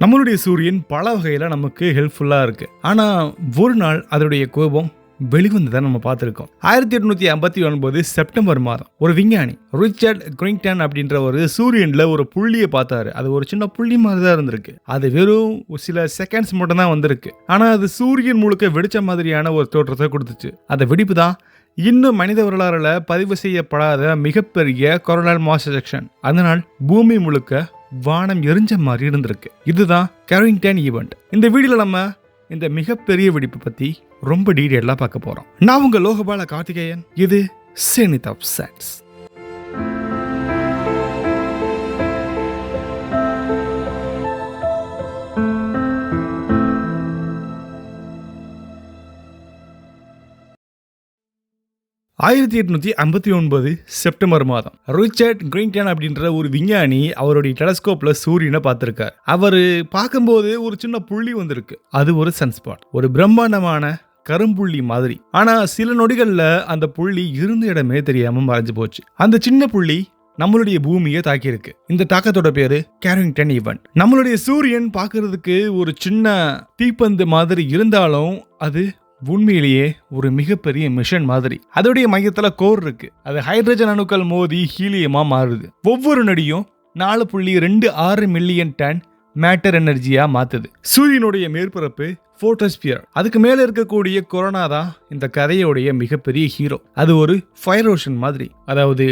நம்மளுடைய சூரியன் பல வகையில் நமக்கு ஹெல்ப்ஃபுல்லாக இருக்கு. ஆனால் ஒரு நாள் அதனுடைய கோபம் வெளிவந்ததை நம்ம பார்த்துருக்கோம். 1859 செப்டம்பர் மாதம் ஒரு விஞ்ஞானி ரிச்சர்ட் கிரிங்டன் அப்படின்ற ஒரு சூரியனில் ஒரு புள்ளியை பார்த்தாரு. அது ஒரு சின்ன புள்ளி மாதிரி தான் இருந்திருக்கு. அது வெறும் சில செகண்ட்ஸ் மட்டும் தான் வந்திருக்கு. ஆனால் அது சூரியன் முழுக்க வெடிச்ச மாதிரியான ஒரு தோற்றத்தை கொடுத்துச்சு. அந்த வெடிப்பு தான் இன்னும் மனித வரலாறுல பதிவு செய்யப்படாத மிகப்பெரிய கொரோனல் மாஸ் எஜெக்ஷன். அதனால் பூமி முழுக்க வானம் எரிஞ்ச மாதிரி இருந்திருக்கு. இதுதான் கேரிங்டன் ஈவெண்ட். இந்த வீடியோல நம்ம இந்த மிகப்பெரிய வெடிப்பு பத்தி ரொம்ப டீடைலா பார்க்க போறோம். நான் உங்க லோகபால கார்த்திகேயன். இது செனித் ஆஃப் சயின்ஸ். செப்டம்பர் மாதம் ரிச்சர்ட் கிரிங்டன் அப்படின்ற ஒரு விஞ்ஞானி அவருடைய டெலஸ்கோப்ல சூரியனை பார்த்திருக்கார். அவரு பார்க்கும்போது ஒரு சின்ன புள்ளி வந்திருக்கு. அது ஒரு சன்ஸ்பாட், ஒரு பிரம்மாண்டமான கரும்புள்ளி மாதிரி. ஆனா சில நொடிகள்ல அந்த புள்ளி இருந்த இடமே தெரியாம மறைஞ்சு போச்சு. அந்த சின்ன புள்ளி நம்மளுடைய பூமியை தாக்கியிருக்கு. இந்த தாக்கத்தோட பேரு கேரிங்டன் ஈவெண்ட். நம்மளுடைய சூரியன் பார்க்கிறதுக்கு ஒரு சின்ன தீப்பந்து மாதிரி இருந்தாலும் அது உண்மையிலேயே ஒரு மிகப்பெரிய மிஷன் மாதிரி. அதோடைய மையத்துல கோர் இருக்கு. அது ஹைட்ரஜன் அணுக்கள் மோதி ஹீலியமா மாறுது. ஒவ்வொரு நொடியும் 4.26 மில்லியன் டன் மேட்டர் எனர்ஜியா மாத்துது. சூரியனுடைய மேற்பரப்பு போட்டோஸ்பியர். அதுக்கு மேல இருக்கக்கூடிய கொரோனா தான் இந்த கதையோடைய மிகப்பெரிய ஹீரோ. அது ஒரு ஃபயர் ஓஷன் மாதிரி, அதாவது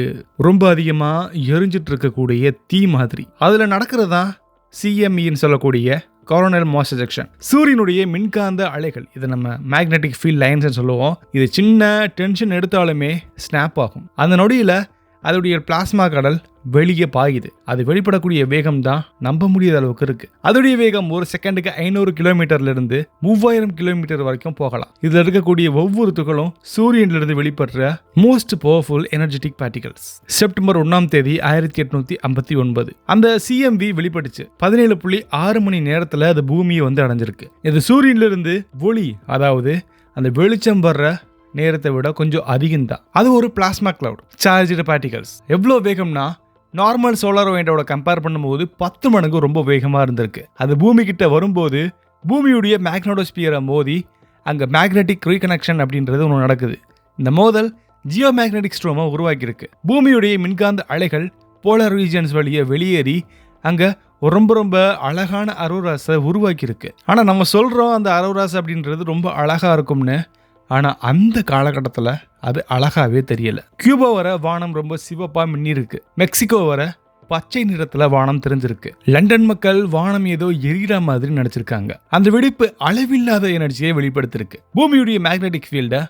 ரொம்ப அதிகமா எரிஞ்சிட்டு இருக்கக்கூடிய தீ மாதிரி. அதுல நடக்கிறதா சிஎம்இன்னு சொல்லக்கூடிய கொரோனல் மாஸ் எஜெக்ஷன். சூரியனுடைய மின்காந்த அலைகள், இது நம்ம மேக்னெட்டிக் ஃபீல்ட் லைன்ஸ் சொல்லுவோம். இது சின்ன டென்ஷன் எடுத்தாலுமே ஸ்னாப் ஆகும். அந்த நொடியில அதோடைய பிளாஸ்மா கடல் வெளியே பாயுது. அது வெளிப்படக்கூடிய வேகம் தான் நம்ப முடியாத அளவுக்கு இருக்கு. அதோடைய வேகம் ஒரு செகண்டுக்கு 500 கிலோமீட்டர்ல இருந்து 3000 கிலோமீட்டர் வரைக்கும் போகலாம். இதுல இருக்கக்கூடிய ஒவ்வொரு துகளும் சூரியனிலிருந்து வெளிப்படுற most powerful energetic particles. September 1 1859 அந்த சிஎம்வி வெளிப்பட்டுச்சு. 17.6 மணி நேரத்துல அது பூமியை வந்து அடைஞ்சிருக்கு. இது சூரியனிலிருந்து ஒளி, அதாவது அந்த வெளிச்சம் வர்ற நேரத்தை விட கொஞ்சம் அதிகம் தான். அது ஒரு பிளாஸ்மா கிளவுட் சார்ஜ்டு பார்ட்டிகல்ஸ். எவ்வளோ வேகம்னா நார்மல் சோலார் வைண்டோட கம்பேர் பண்ணும்போது 10 மடங்கு ரொம்ப வேகமாக இருந்திருக்கு. அது பூமி கிட்ட வரும்போது பூமியுடைய மேக்னடோஸ்பியரை மோதி அங்கே மேக்னெட்டிக் ரீகனெக்ஷன் அப்படின்றது ஒன்று நடக்குது. இந்த மோதல் ஜியோ மேக்னெட்டிக் ஸ்ட்ரோமை உருவாக்கியிருக்கு. பூமியுடைய மின்காந்த அலைகள் போலார் ரீஜன்ஸ் வழியே வெளியேறி அங்கே ரொம்ப ரொம்ப அழகான அரோராஸை உருவாக்கியிருக்கு. ஆனால் நம்ம சொல்கிறோம் அந்த அரோராஸ் அப்படின்றது ரொம்ப அழகாக இருக்கும்னு. ஆனால் அந்த காலகட்டத்தில் அது அழகாவே தெரியல. கியூபா வர வானம் ரொம்ப சிவப்பா மின்னிருக்கு. மெக்சிகோ வர பச்சை நிறத்துல வானம் தெரிஞ்சிருக்கு. லண்டன் மக்கள் வானம் ஏதோ எரிகிற மாதிரி நினைச்சிருக்காங்க. அந்த வெடிப்பு அளவில்லாத எனர்ஜியை வெளிப்படுத்திருக்கு. பூமியுடைய மேக்னெட்டிக் ஃபீல்டை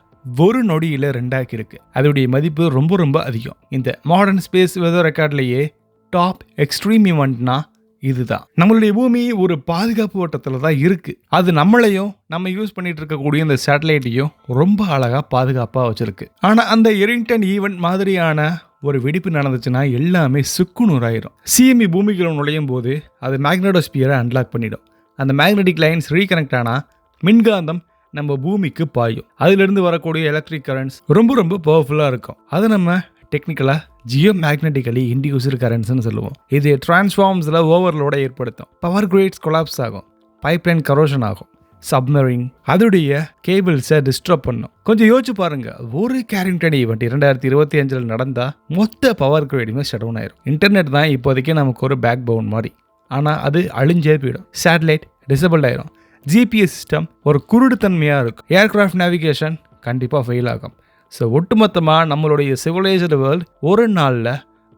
ஒரு நொடியில 2 இருக்கு. அதோடைய மதிப்பு ரொம்ப ரொம்ப அதிகம். இந்த மாடர்ன் ஸ்பேஸ் வெதர் ரெக்கார்ட்லயே டாப் எக்ஸ்ட்ரீம் ஈவெண்ட்னா இதுதான். நம்மளுடைய பூமி ஒரு பாதுகாப்பு வட்டத்துல தான் இருக்கு. அது நம்மளையும் நம்ம யூஸ் பண்ணிட்டு இருக்கக்கூடிய இந்த சேட்டலைட்டையும் ரொம்ப அழகா பாதுகாப்பா வச்சிருக்கு. ஆனா அந்த எரிங்டன் ஈவெண்ட் மாதிரியான ஒரு வெடிப்பு நடந்துச்சுன்னா எல்லாமே சுக்குநூறாயிரும். சிஎம்இ பூமிக்குள்ள நுழையும் போது அது மேக்னடோஸ்பியரை அன்லாக் பண்ணிடும். அந்த மேக்னெட்டிக் லைன்ஸ் ரீகனெக்ட் ஆனா மின்காந்தம் நம்ம பூமிக்கு பாயும். அதுல இருந்து வரக்கூடிய எலக்ட்ரிக் கரண்ட்ஸ் ரொம்ப ரொம்ப பவர்ஃபுல்லா இருக்கும். அதை நம்ம டெக்னிக்கலா ஜியோ மேக்னெட்டிக்கலி இண்டியூஸ்டு கரண்ட்ஸ்னு சொல்லுவோம். இது டிரான்ஸ்ஃபார்ம்ஸில் ஓவர்லோட ஏற்படுத்தும். பவர் கிரிட்ஸ் கொலாப்ஸ் ஆகும், பைப்லைன் கரோஷன் ஆகும், சப்மரின் அதோடைய கேபிள்ஸை டிஸ்டர்ப் பண்ணும். கொஞ்சம் யோசிச்சு பாருங்க, ஒரு கேரிங்டன் ஈவெண்ட் 2025 நடந்தா மொத்த பவர் கிரிடுமே ஷட் டவுன் ஆயிரும். இன்டர்நெட் தான் இப்போதைக்கு நமக்கு ஒரு பேக் பவுன் மாதிரி. ஆனால் அது அழிஞ்சே போயிடும். சேட்டலைட் டிசபிள் ஆயிரும். ஜிபிஎஸ் சிஸ்டம் ஒரு குருடுத்தன்மையாக இருக்கும். ஏர்கிராஃப்ட் நேவிகேஷன் கண்டிப்பாக ஃபெயில் ஆகும். ஸோ ஒட்டுமொத்தமாக நம்மளுடைய சிவிலைஸ்டு வேர்ல்டு ஒரு நாளில்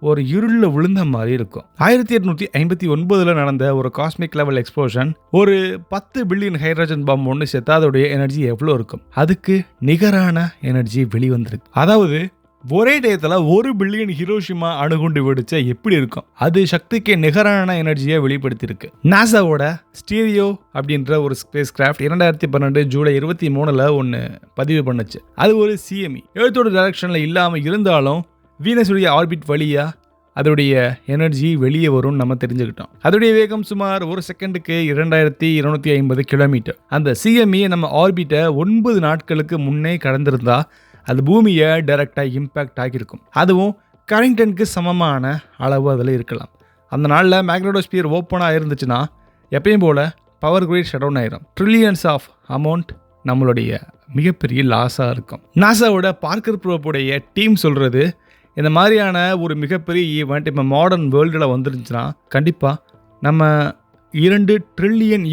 ஒரு இருளில் விழுந்த மாதிரி இருக்கும். 1859 நடந்த ஒரு காஸ்மிக் லெவல் எக்ஸ்ப்ளோஷன் ஒரு 10 பில்லியன் ஹைட்ரஜன் பாம் ஒன்று சேர்த்தா அதோடைய எனர்ஜி எவ்வளோ இருக்கும்? அதுக்கு நிகரான எனர்ஜி வெளிவந்திருக்கு. அதாவது ஒரே டயத்தில் 1 பில்லியன் ஹிரோஷிமா அணுகுண்டு வெடிச்சா எப்படி இருக்கும்? அது சக்திக்கு நிகரான எனர்ஜியை வெளிப்படுத்தியிருக்கு. நாசாவோட ஸ்டீரியோ அப்படின்ற ஒரு ஸ்பேஸ் கிராஃப்ட் 2012 ஜூலை 23 ஒன்று பதிவு பண்ணுச்சு. அது ஒரு சிஎம்இ எர்த்தோட டைரக்ஷனில் இல்லாமல் இருந்தாலும் வீனஸுடைய ஆர்பிட் வழியா அதோடைய எனர்ஜி வெளியே வரும்னு நம்ம தெரிஞ்சுக்கிட்டோம். அதோடைய வேகம் சுமார் ஒரு செகண்டுக்கு 2250 கிலோமீட்டர். அந்த சிஎம்இ நம்ம ஆர்பிட்டை 9 நாட்களுக்கு முன்னே கடந்திருந்தா அது பூமியை டைரக்டாக இம்பேக்ட் ஆகியிருக்கும். அதுவும் கேரிங்டனுக்கு சமமான அளவு அதில் இருக்கலாம். அந்த நாளில் மேக்னடோஸ்பியர் ஓப்பனாக இருந்துச்சுன்னா எப்பயும் போல் பவர் கிரிட் ஷட் டவுன் ஆயிரும். ட்ரில்லியன்ஸ் ஆஃப் அமௌண்ட் நம்மளுடைய மிகப்பெரிய லாஸாக இருக்கும். நாசாவோட பார்க்கர் ப்ரோப்புடைய டீம் சொல்கிறது, இந்த மாதிரியான ஒரு மிகப்பெரிய ஈவெண்ட் இப்போ மாடர்ன் வேர்ல்டில் வந்துருந்துச்சுன்னா கண்டிப்பாக நம்ம $2 ட்ரில்லியன்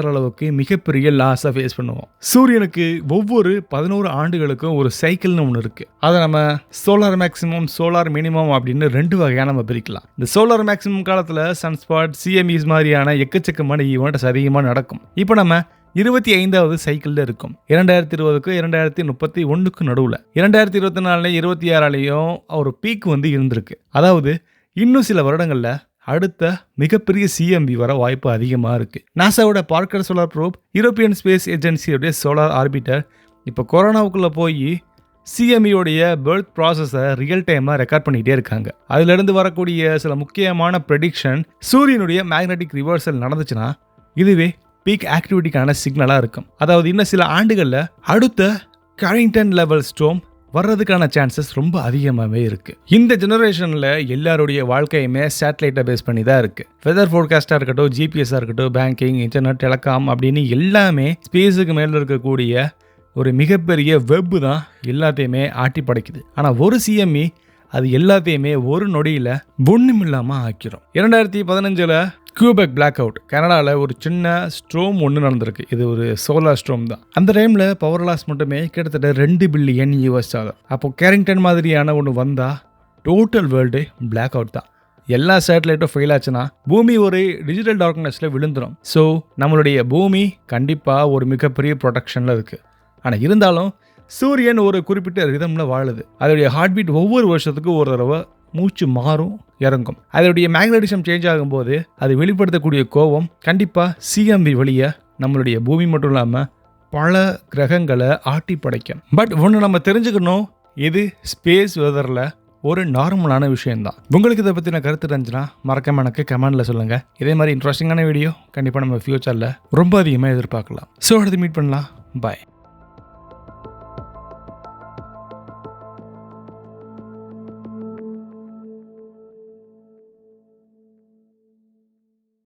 அளவுக்கு மிகப்பெரிய லாஸை ஃபேஸ் பண்ணுவோம். சூரியனுக்கு ஒவ்வொரு 11 ஆண்டுகளுக்கும் ஒரு சைக்கிள்னு ஒன்று இருக்குது. அதை நம்ம சோலார் மேக்ஸிமம், சோலார் மினிமம் அப்படின்னு 2 வகையாக நம்ம பிரிக்கலாம். இந்த சோலார் மேக்ஸிமம் காலத்தில் சன்ஸ்பாட், CMEs மாதிரியான எக்கச்சக்கமான ஈவெண்ட்ஸ் அதிகமாக நடக்கும். இப்போ நம்ம 25வது சைக்கிளில் இருக்கும். 2020க்கும் 2031க்கும் நடுவில் 2024 26லையும் ஒரு பீக் இருந்திருக்கு. அதாவது இன்னும் சில வருடங்களில் அடுத்த மிகப்பெரிய CMB வர வாய்ப்பு அதிகமாக இருக்குது. நாசாவோட Parker solar probe, European space ஏஜென்சியோடைய சோலார் ஆர்பிட்டர் இப்போ கொரோனாவுக்குள்ளே போய் CMEயோடைய பர்த் ப்ராசஸை ரியல் டைமாக ரெக்கார்ட் பண்ணிகிட்டே இருக்காங்க. அதிலிருந்து வரக்கூடிய சில முக்கியமான ப்ரெடிக்ஷன், சூரியனுடைய மேக்னெட்டிக் ரிவர்சல் நடந்துச்சுன்னா இதுவே பீக் ஆக்டிவிட்டிக்கான சிக்னலாக இருக்கும். அதாவது இன்னும் சில ஆண்டுகளில் அடுத்த கேரிங்டன் லெவல் ஸ்டோம் வர்றதுக்கான சான்சஸ் ரொம்ப அதிகமாகவே இருக்குது. இந்த ஜெனரேஷனில் எல்லாருடைய வாழ்க்கையுமே சேட்டலைட்டை பேஸ் பண்ணி தான் இருக்குது. வெதர் ஃபோர்காஸ்ட்டாக இருக்கட்டும், GPS இருக்கட்டும், பேங்கிங், இன்டர்நெட், டெலிகாம் அப்படின்னு எல்லாமே ஸ்பேஸுக்கு மேலே இருக்கக்கூடிய ஒரு மிகப்பெரிய வெப் தான் எல்லாத்தையுமே ஆட்டி படைக்குது. ஆனால் ஒரு CME அது எல்லாத்தையுமே ஒரு நொடியில் ஒன்றுமில்லாமல் ஆக்கிரும். 2015 கியூபெக் பிளாக் அவுட், கனடாவில் ஒரு சின்ன ஸ்ட்ரோம் ஒன்று நடந்திருக்கு. இது ஒரு சோலார் ஸ்ட்ரோம் தான். அந்த டைமில் பவர் லாஸ் மட்டுமே கிட்டத்தட்ட $2 பில்லியன். அப்போது கேரிங்டன் மாதிரியான ஒன்று வந்தால் டோட்டல் வேர்ல்டு பிளாக் அவுட் தான். எல்லா சேட்டலைட்டும் ஃபெயில் ஆச்சுன்னா பூமி ஒரு டிஜிட்டல் டார்க்னஸில் விழுந்துடும். ஸோ நம்மளுடைய பூமி கண்டிப்பாக ஒரு மிகப்பெரிய ப்ரொடெக்ஷனில் இருக்குது. ஆனால் இருந்தாலும் சூரியன் ஒரு குறிப்பிட்ட ரிதமில் வாழுது. அதோடைய ஹார்ட் பீட் ஒவ்வொரு வருஷத்துக்கும் ஒரு தடவை மூச்சு மாறும், இறங்கும். அதோடைய மேக்னட்டிசம் சேஞ்ச் ஆகும்போது அது வெளிப்படுத்தக்கூடிய கோபம் கண்டிப்பாக CMB வழியை நம்மளுடைய பூமி மட்டும் இல்லாமல் பல கிரகங்களை ஆட்டி படைக்கும். பட் ஒன்று நம்ம தெரிஞ்சுக்கணும், இது ஸ்பேஸ் வெதரில் ஒரு நார்மலான விஷயம்தான். உங்களுக்கு இதை பற்றின கருத்து இருந்துச்சுன்னா மறக்காம எனக்கு கமெண்டில் சொல்லுங்கள். இதே மாதிரி இன்ட்ரெஸ்டிங்கான வீடியோ கண்டிப்பாக நம்ம ஃபியூச்சரில் ரொம்ப அதிகமாக எதிர்பார்க்கலாம். ஸோ அடுத்து மீட் பண்ணலாம். பாய்.